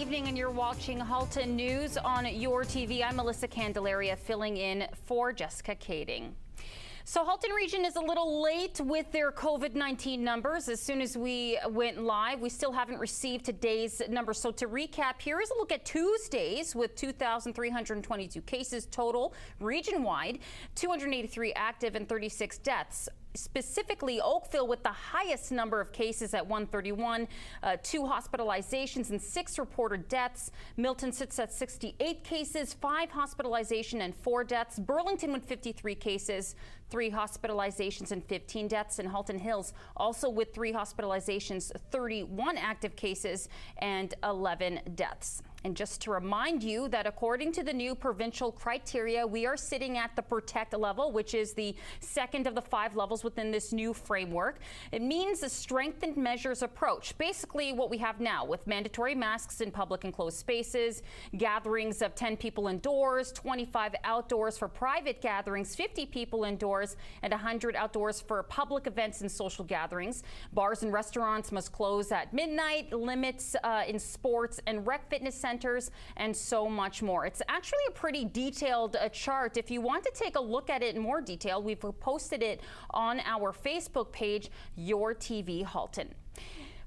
evening, and you're watching Halton News on your TV. I'm Melissa Candelaria, filling in for Jessica Kading. So Halton Region is a little late with their COVID-19 numbers. As soon as we went live, we still haven't received today's numbers. So to recap, here is a look at Tuesdays with 2,322 cases total region-wide, 283 active and 36 deaths. Specifically, Oakville with the highest number of cases at 131, 2 hospitalizations and 6 reported deaths. Milton sits at 68 cases, 5 hospitalization and 4 deaths. Burlington with 53 cases, 3 hospitalizations and 15 deaths. And Halton Hills also with 3 hospitalizations, 31 active cases and 11 deaths. And just to remind you that according to the new provincial criteria, we are sitting at the protect level, which is the second of the 5 levels within this new framework. It means a strengthened measures approach, basically what we have now with mandatory masks in public enclosed spaces, gatherings of 10 people indoors, 25 outdoors for private gatherings, 50 people indoors, and 100 outdoors for public events and social gatherings. Bars and restaurants must close at midnight, limits in sports and rec fitness centers, and so much more. It's actually a pretty detailed chart. If you want to take a look at it in more detail, we've posted it on our Facebook page, Your TV Halton.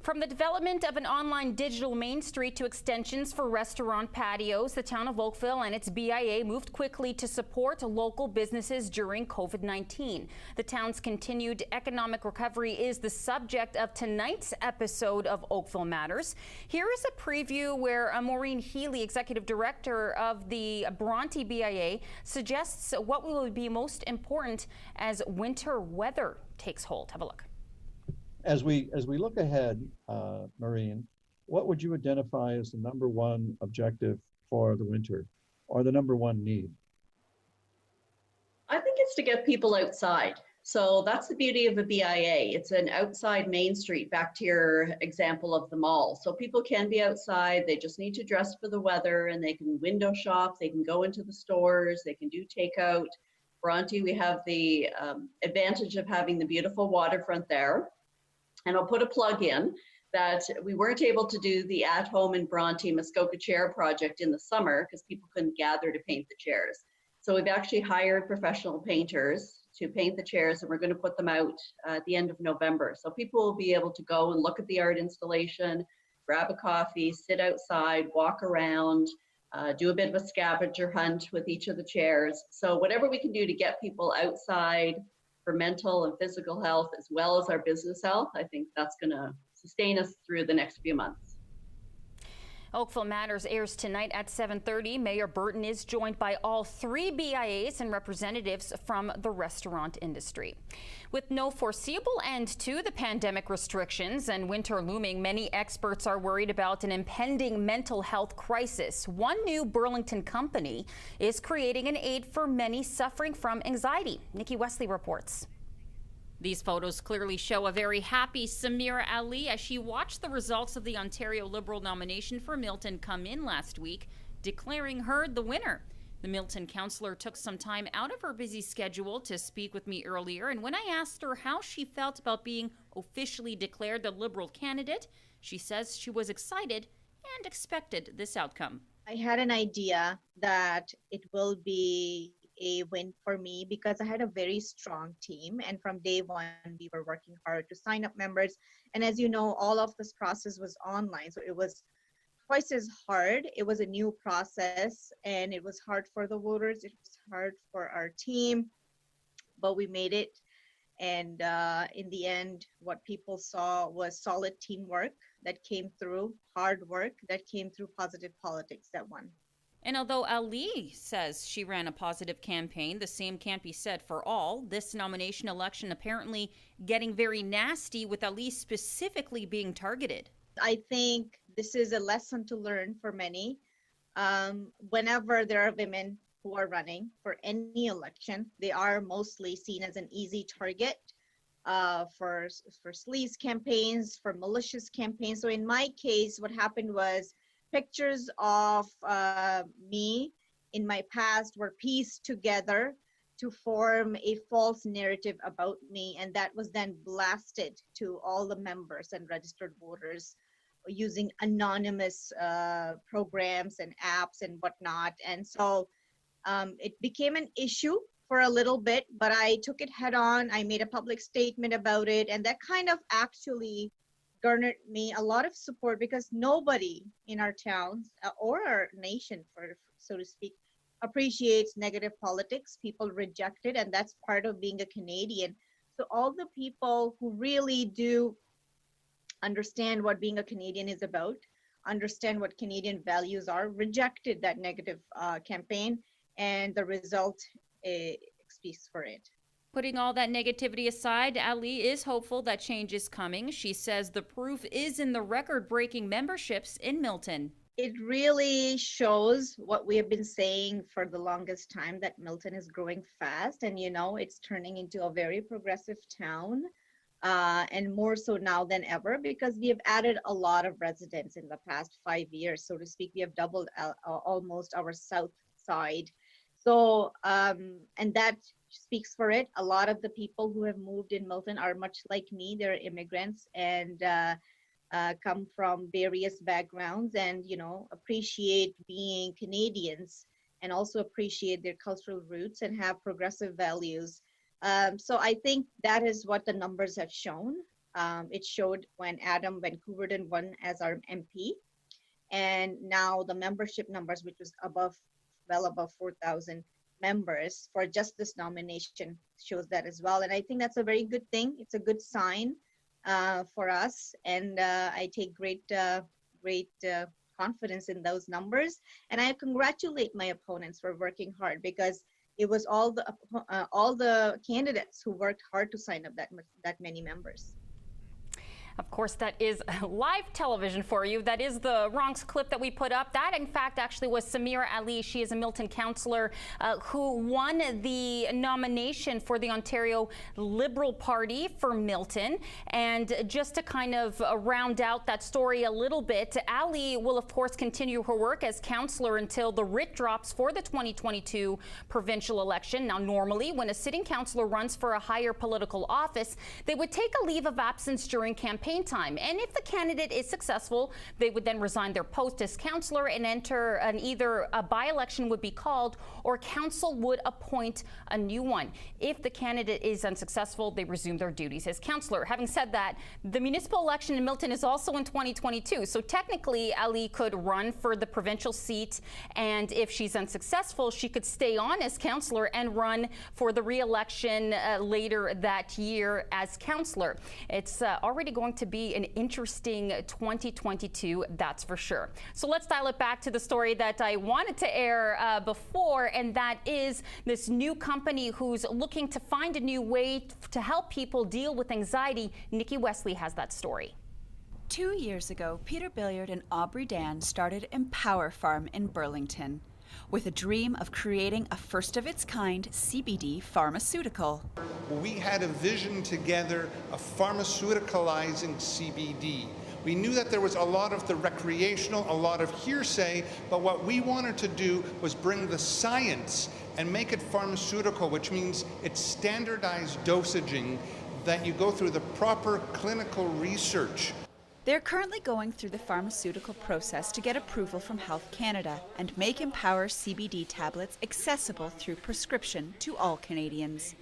From the development of an online digital Main Street to extensions for restaurant patios, the town of Oakville and its BIA moved quickly to support local businesses during COVID-19. The town's continued economic recovery is the subject of tonight's episode of Oakville Matters. Here is a preview where Maureen Healy, Executive Director of the Bronte BIA, suggests what will be most important as winter weather takes hold. Have a look. As we look ahead, Maureen, what would you identify as the number one objective for the winter, or the number one need? I think it's to get people outside. So that's the beauty of a BIA. It's an outside Main Street, back to your example of the mall. So people can be outside, they just need to dress for the weather, and they can window shop, they can go into the stores, they can do takeout. Bronte, we have the advantage of having the beautiful waterfront there. And I'll put a plug in that we weren't able to do the at-home in Bronte Muskoka chair project in the summer because people couldn't gather to paint the chairs. So we've actually hired professional painters to paint the chairs, and we're going to put them out at the end of November. So people will be able to go and look at the art installation, grab a coffee, sit outside, walk around, do a bit of a scavenger hunt with each of the chairs. So whatever we can do to get people outside for mental and physical health, as well as our business health, I think that's going to sustain us through the next few months. Oakville Matters airs tonight at 7:30. Mayor Burton is joined by all 3 BIAs and representatives from the restaurant industry. With no foreseeable end to the pandemic restrictions and winter looming, many experts are worried about an impending mental health crisis. One new Burlington company is creating an aid for many suffering from anxiety. Nikki Wesley reports. These photos clearly show a very happy Samira Ali as she watched the results of the Ontario Liberal nomination for Milton come in last week, declaring her the winner. The Milton councillor took some time out of her busy schedule to speak with me earlier, and when I asked her how she felt about being officially declared the Liberal candidate, she says she was excited and expected this outcome. I had an idea that it will be a win for me because I had a very strong team, and from day one we were working hard to sign up members, and as you know, all of this process was online, so it was twice as hard. It was a new process, and it was hard for the voters, it was hard for our team, but we made it. And in the end, what people saw was solid teamwork that came through, hard work that came through, positive politics that won. And although Ali says she ran a positive campaign, the same can't be said for all. This nomination election apparently getting very nasty, with Ali specifically being targeted. I think this is a lesson to learn for many. Whenever there are women who are running for any election, they are mostly seen as an easy target for sleaze campaigns, for malicious campaigns. So in my case, what happened was pictures of me in my past were pieced together to form a false narrative about me, and that was then blasted to all the members and registered voters using anonymous programs and apps and whatnot. And so it became an issue for a little bit, but I took it head on. I made a public statement about it, and that kind of actually garnered me a lot of support, because nobody in our towns or our nation, for so to speak, appreciates negative politics. People reject it, and that's part of being a Canadian. So all the people who really do understand what being a Canadian is about, understand what Canadian values are, rejected that negative campaign, and the result speaks for it. Putting all that negativity aside, Ali is hopeful that change is coming. She says the proof is in the record-breaking memberships in Milton. It really shows what we have been saying for the longest time, that Milton is growing fast, and it's turning into a very progressive town, and more so now than ever, because we have added a lot of residents in the past 5 years, so to speak. We have doubled almost our south side. So, and that speaks for it. A lot of the people who have moved in Milton are much like me. They're immigrants and come from various backgrounds, and appreciate being Canadians, and also appreciate their cultural roots and have progressive values. So I think that is what the numbers have shown. It showed when Adam Vancouverden won as our MP, and now the membership numbers, which was well above 4,000 members for just this nomination, shows that as well. And I think that's a very good thing. It's a good sign for us, and I take great confidence in those numbers. And I congratulate my opponents for working hard, because it was all the candidates who worked hard to sign up that many members. Of course, that is live television for you. That is the wrong clip that we put up. That, in fact, actually was Samira Ali. She is a Milton councillor who won the nomination for the Ontario Liberal Party for Milton. And just to kind of round out that story a little bit, Ali will, of course, continue her work as councillor until the writ drops for the 2022 provincial election. Now, normally, when a sitting councillor runs for a higher political office, they would take a leave of absence during campaign time. And if the candidate is successful, they would then resign their post as councillor and enter either a by-election would be called, or council would appoint a new one. If the candidate is unsuccessful, they resume their duties as councillor. Having said that, the municipal election in Milton is also in 2022. So technically, Ali could run for the provincial seat, and if she's unsuccessful, she could stay on as councillor and run for the re-election later that year as councillor. It's already going to be an interesting 2022, that's for sure. So let's dial it back to the story that I wanted to air before, and that is this new company who's looking to find a new way to help people deal with anxiety. Nikki Wesley has that story. 2 years ago, Peter Billiard and Aubrey Dan started Empower Farm in Burlington, with a dream of creating a first-of-its-kind CBD pharmaceutical. We had a vision together of pharmaceuticalizing CBD. We knew that there was a lot of the recreational, a lot of hearsay, but what we wanted to do was bring the science and make it pharmaceutical, which means it's standardized dosaging, that you go through the proper clinical research. They're currently going through the pharmaceutical process to get approval from Health Canada and make Empower CBD tablets accessible through prescription to all Canadians.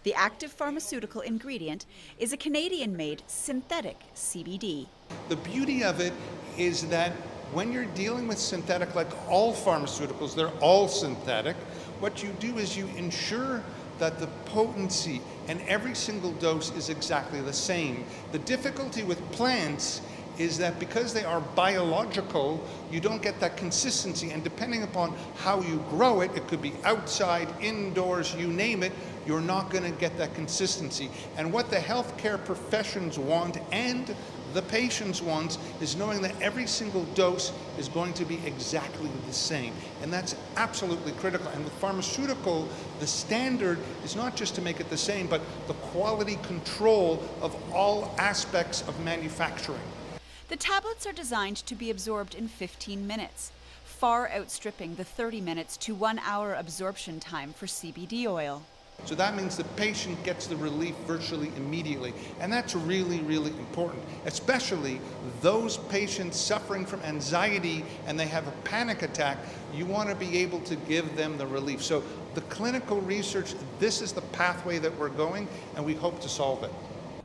The active pharmaceutical ingredient is a Canadian-made synthetic CBD. The beauty of it is that when you're dealing with synthetic, like all pharmaceuticals, they're all synthetic, what you do is you ensure that the potency and every single dose is exactly the same. The difficulty with plants is that because they are biological, you don't get that consistency, and depending upon how you grow it, it could be outside, indoors, you name it, you're not going to get that consistency. And what the healthcare professions want and the patients want is knowing that every single dose is going to be exactly the same. And that's absolutely critical. And with pharmaceutical, the standard is not just to make it the same, but the quality control of all aspects of manufacturing. The tablets are designed to be absorbed in 15 minutes, far outstripping the 30 minutes to 1 hour absorption time for CBD oil. So that means the patient gets the relief virtually immediately. And that's really, really important, especially those patients suffering from anxiety and they have a panic attack. You want to be able to give them the relief. So the clinical research, this is the pathway that we're going, and we hope to solve it.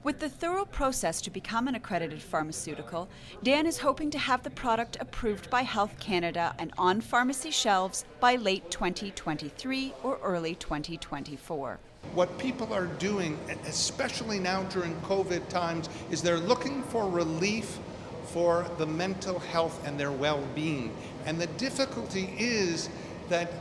With the thorough process to become an accredited pharmaceutical, Dan is hoping to have the product approved by Health Canada and on pharmacy shelves by late 2023 or early 2024. What people are doing, especially now during COVID times, is they're looking for relief for the mental health and their well-being. And the difficulty is that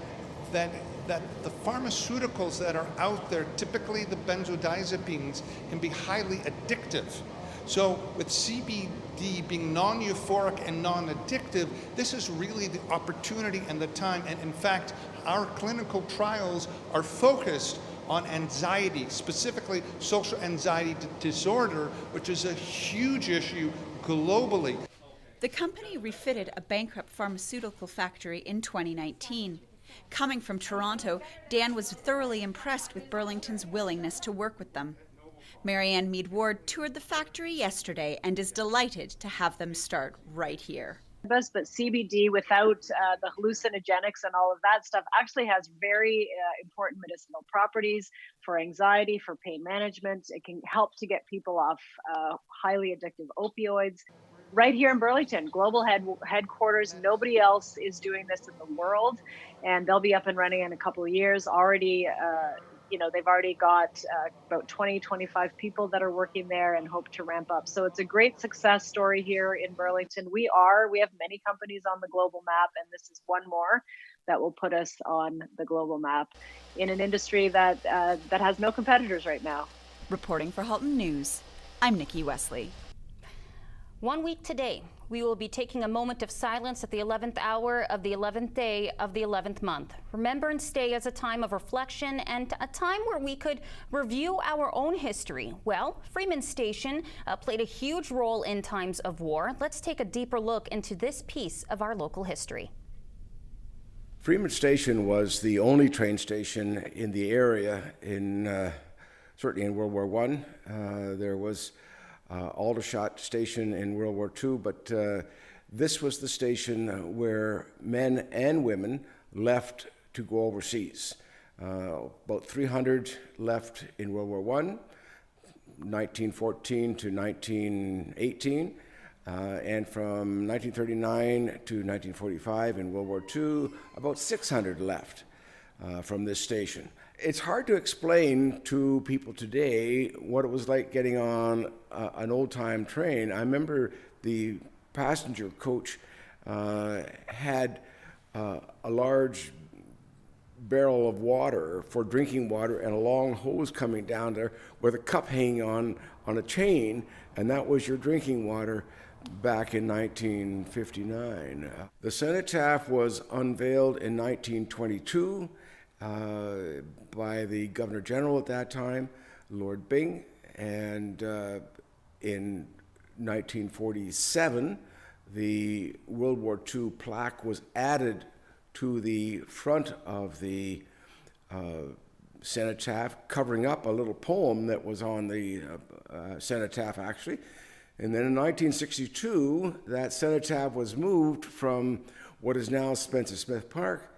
the pharmaceuticals that are out there, typically the benzodiazepines, can be highly addictive. So with CBD being non-euphoric and non-addictive, this is really the opportunity and the time. And in fact, our clinical trials are focused on anxiety, specifically social anxiety disorder, which is a huge issue globally. The company refitted a bankrupt pharmaceutical factory in 2019. Coming from Toronto, Dan was thoroughly impressed with Burlington's willingness to work with them. Marianne Mead Ward toured the factory yesterday and is delighted to have them start right here. But CBD without the hallucinogenics and all of that stuff actually has very important medicinal properties for anxiety, for pain management. It can help to get people off highly addictive opioids. Right here in Burlington, global headquarters, nobody else is doing this in the world, and they'll be up and running in a couple of years. Already, they've already got about 20, 25 people that are working there and hope to ramp up. So it's a great success story here in Burlington. We have many companies on the global map, and this is one more that will put us on the global map in an industry that has no competitors right now. Reporting for Halton News, I'm Nikki Wesley. 1 week today, we will be taking a moment of silence at the 11th hour of the 11th day of the 11th month. Remembrance Day is a time of reflection and a time where we could review our own history. Well, Freeman Station played a huge role in times of war. Let's take a deeper look into this piece of our local history. Freeman Station was the only train station in the area certainly in World War I. There was Aldershot Station in World War II, but this was the station where men and women left to go overseas. About 300 left in World War I, 1914 to 1918, and from 1939 to 1945 in World War II, about 600 left from this station. It's hard to explain to people today what it was like getting on an old-time train. I remember the passenger coach had a large barrel of water for drinking water and a long hose coming down there with a cup hanging on a chain, and that was your drinking water back in 1959. The cenotaph was unveiled in 1922 by the Governor General at that time, Lord Byng, and in 1947, the World War II plaque was added to the front of the cenotaph, covering up a little poem that was on the cenotaph, actually. And then in 1962, that cenotaph was moved from what is now Spencer Smith Park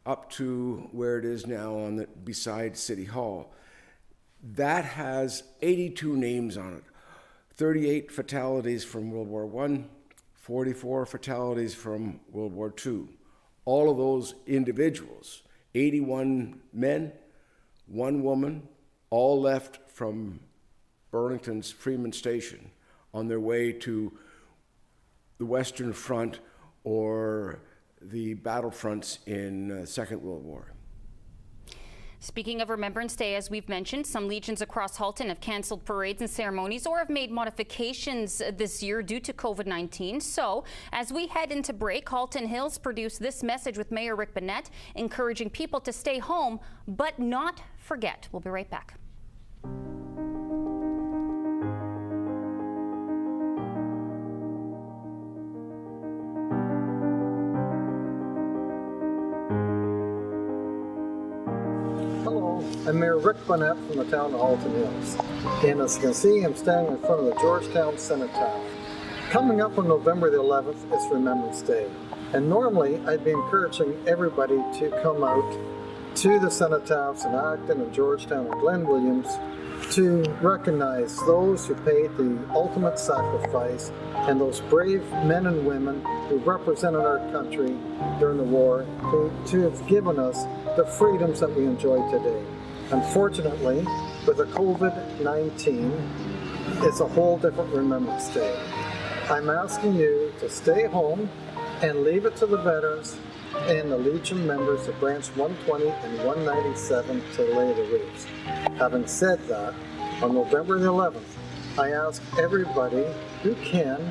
up to where it is now beside City Hall. That has 82 names on it. 38 fatalities from World War I, 44 fatalities from World War II. All of those individuals, 81 men, 1 woman, all left from Burlington's Freeman Station on their way to the Western Front or the battlefronts in Second World War. Speaking of Remembrance Day, as we've mentioned, some legions across Halton have canceled parades and ceremonies or have made modifications this year due to COVID-19. So, as we head into break, Halton Hills produced this message with Mayor Rick Bennett, encouraging people to stay home, but not forget. We'll be right back. I'm Mayor Rick Bonnet from the town of Halton Hills. And as you can see, I'm standing in front of the Georgetown Cenotaph. Coming up on November the 11th is Remembrance Day. And normally I'd be encouraging everybody to come out to the cenotaphs in Acton and Georgetown and Glen Williams to recognize those who paid the ultimate sacrifice and those brave men and women who represented our country during the war, to have given us the freedoms that we enjoy today. Unfortunately, with the COVID-19, it's a whole different Remembrance Day. I'm asking you to stay home and leave it to the veterans and the Legion members of Branch 120 and 197 to lay the wreaths. Having said that, on November the 11th, I ask everybody who can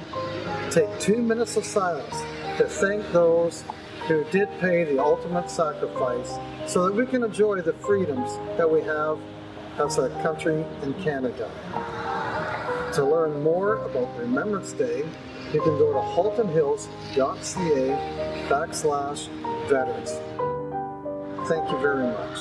take 2 minutes of silence to thank those who did pay the ultimate sacrifice so that we can enjoy the freedoms that we have as a country in Canada. To learn more about Remembrance Day, you can go to haltonhills.ca/veterans. Thank you very much.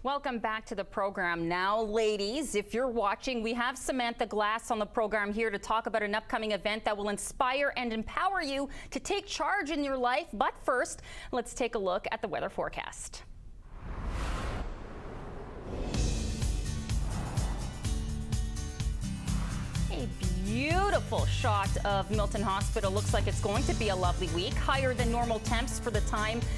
Welcome back to the program. Now, ladies, if you're watching, we have Samantha Glass on the program here to talk about an upcoming event that will inspire and empower you to take charge in your life. But first, let's take a look at the weather forecast. A beautiful shot of Milton Hospital. Looks like it's going to be a lovely week. Higher than normal temps for the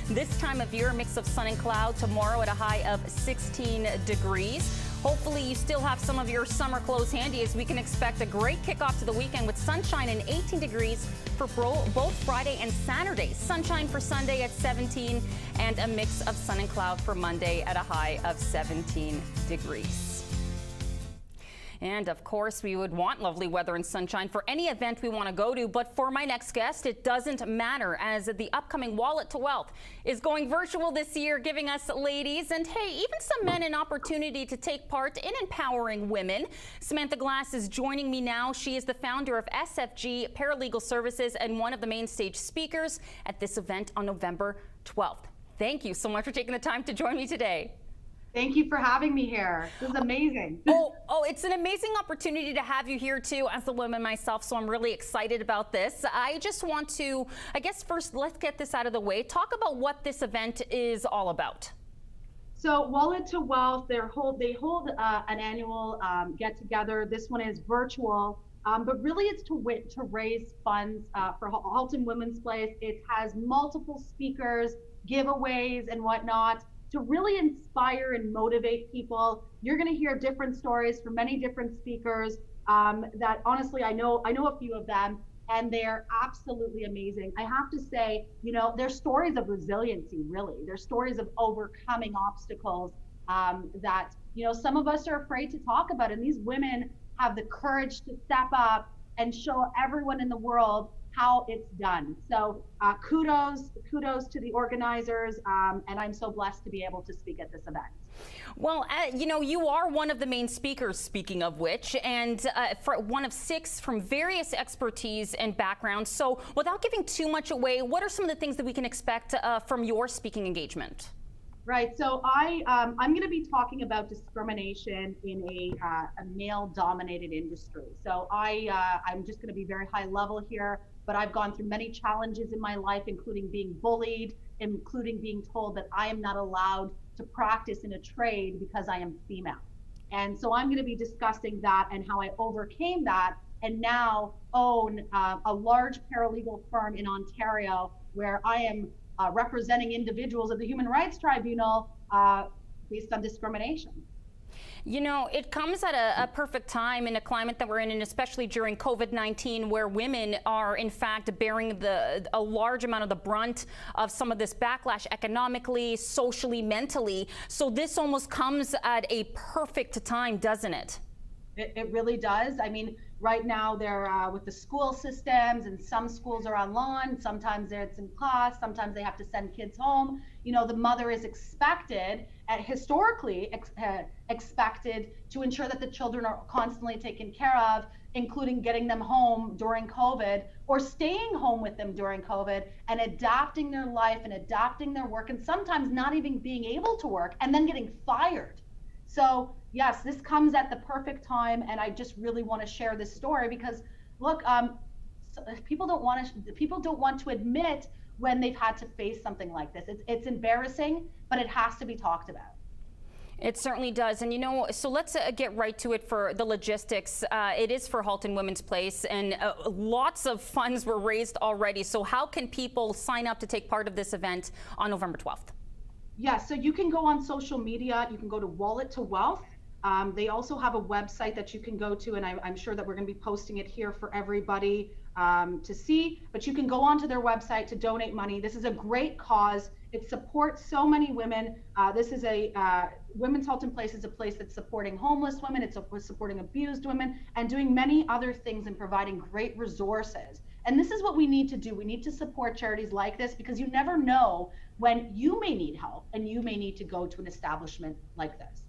this time of year. Mix of sun and cloud tomorrow at a high of 16 degrees. Hopefully you still have some of your summer clothes handy, as we can expect a great kickoff to the weekend with sunshine and 18 degrees for both Friday and Saturday. Sunshine for Sunday at 17 and a mix of sun and cloud for Monday at a high of 17 degrees. And of course, we would want lovely weather and sunshine for any event we want to go to. But for my next guest, it doesn't matter, as the upcoming Wallet to Wealth is going virtual this year, giving us ladies and, hey, even some men an opportunity to take part in empowering women. Samantha Glass is joining me now. She is the founder of SFG Paralegal Services and one of the main stage speakers at this event on November 12th. Thank you so much for taking the time to join me today. Thank you for having me here. This is amazing. Oh, it's an amazing opportunity to have you here too, as a woman myself, so I'm really excited about this. I just want to, I guess first, let's get this out of the way. Talk about what this event is all about. So Wallet to Wealth, they hold an annual get together. This one is virtual, but really it's to raise funds for Halton Women's Place. It has multiple speakers, giveaways and whatnot, to really inspire and motivate people. You're going to hear different stories from many different speakers that honestly, I know a few of them, and they're absolutely amazing. I have to say, they're stories of resiliency, really. They're stories of overcoming obstacles that, some of us are afraid to talk about. And these women have the courage to step up and show everyone in the world how it's done. So kudos to the organizers, and I'm so blessed to be able to speak at this event. Well, you know, you are one of the main speakers, speaking of which, and for one of 6 from various expertise and backgrounds. So without giving too much away, what are some of the things that we can expect from your speaking engagement? Right. So I'm going to be talking about discrimination in a male-dominated industry. So I'm just going to be very high level here, but I've gone through many challenges in my life, including being bullied, including being told that I am not allowed to practice in a trade because I am female. And so I'm going to be discussing that and how I overcame that and now own a large paralegal firm in Ontario where I am representing individuals at the Human Rights Tribunal based on discrimination. You know, it comes at a perfect time in a climate that we're in, and especially during COVID-19, where women are in fact bearing a large amount of the brunt of some of this backlash economically, socially, mentally. So this almost comes at a perfect time, doesn't it? It really does. I mean, right now they're with the school systems, and some schools are online. Sometimes it's in class. Sometimes they have to send kids home. You know, the mother is expected, historically expected, to ensure that the children are constantly taken care of, including getting them home during COVID or staying home with them during COVID and adapting their life and adapting their work, and sometimes not even being able to work and then getting fired. So yes, this comes at the perfect time, and I just really want to share this story because, look, people don't want to admit when they've had to face something like this. It's embarrassing, but it has to be talked about. It certainly does. And you know, so let's get right to it for the logistics. It is for Halton Women's Place, and lots of funds were raised already. So how can people sign up to take part of this event on November 12th? Yeah, so you can go on social media. You can go to Wallet to Wealth. They also have a website that you can go to, and I'm sure that we're going to be posting it here for everybody to see. But you can go onto their website to donate money. This is a great cause. It supports so many women. This is Women's Halton Place is a place that's supporting homeless women. It's supporting abused women and doing many other things and providing great resources. And this is what we need to do. We need to support charities like this because you never know when you may need help and you may need to go to an establishment like this.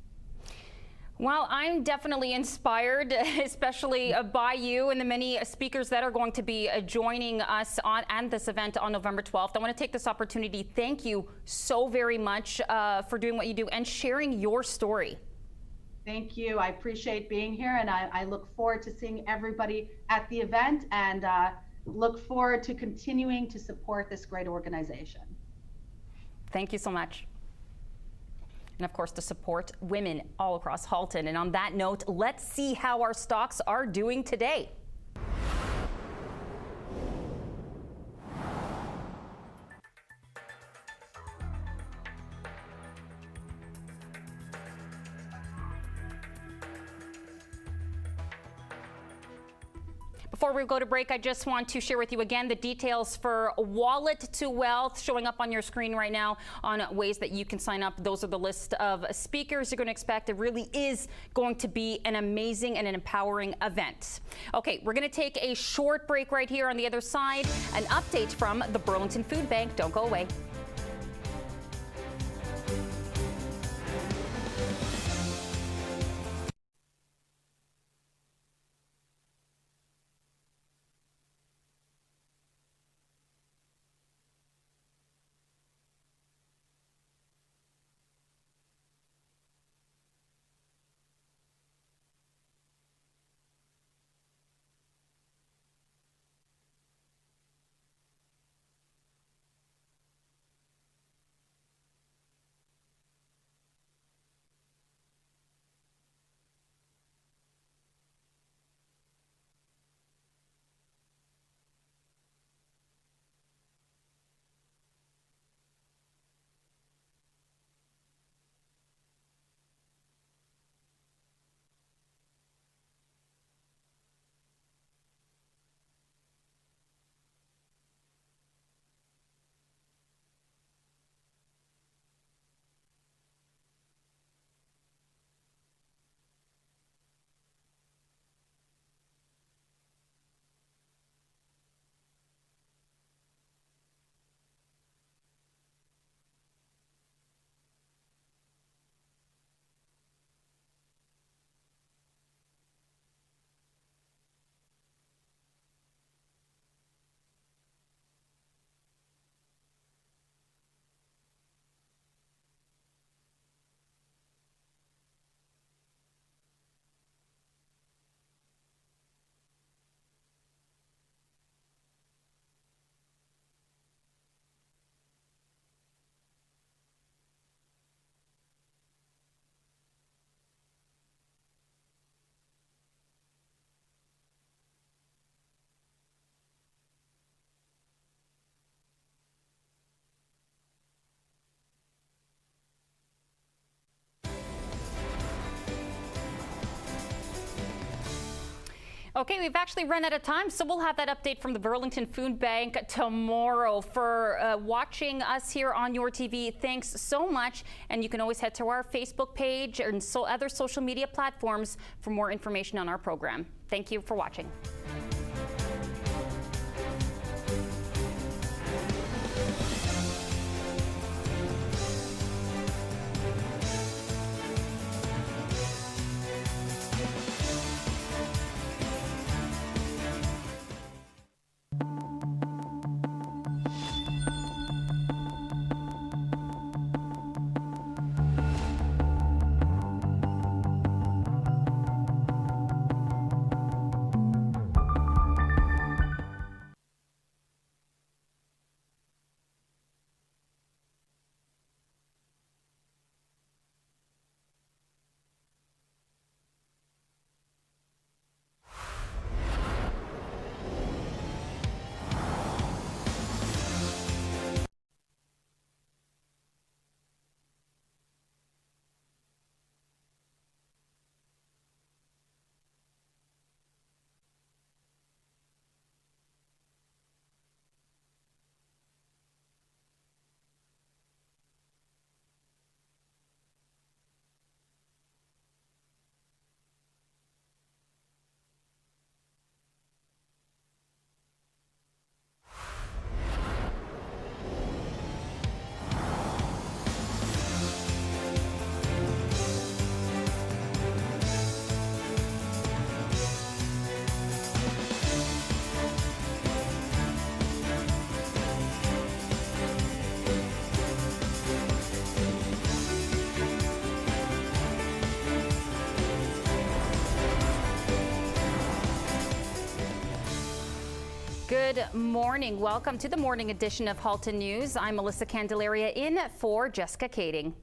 Well, I'm definitely inspired, especially by you and the many speakers that are going to be joining us at this event on November 12th. I want to take this opportunity. Thank you so very much for doing what you do and sharing your story. Thank you. I appreciate being here, and I look forward to seeing everybody at the event, and look forward to continuing to support this great organization. Thank you so much. And of course, to support women all across Halton. And on that note, let's see how our stocks are doing today. Before we go to break, I just want to share with you again the details for Wallet to Wealth showing up on your screen right now on ways that you can sign up. Those are the list of speakers you're going to expect. It really is going to be an amazing and an empowering event. Okay, we're going to take a short break right here on the other side. An update from the Burlington Food Bank. Don't go away. Okay, we've actually run out of time, so we'll have that update from the Burlington Food Bank tomorrow. For watching us here on Your TV, thanks so much. And you can always head to our Facebook page and other social media platforms for more information on our program. Thank you for watching. Good morning. Welcome to the morning edition of Halton News. I'm Melissa Candelaria in for Jessica Kading.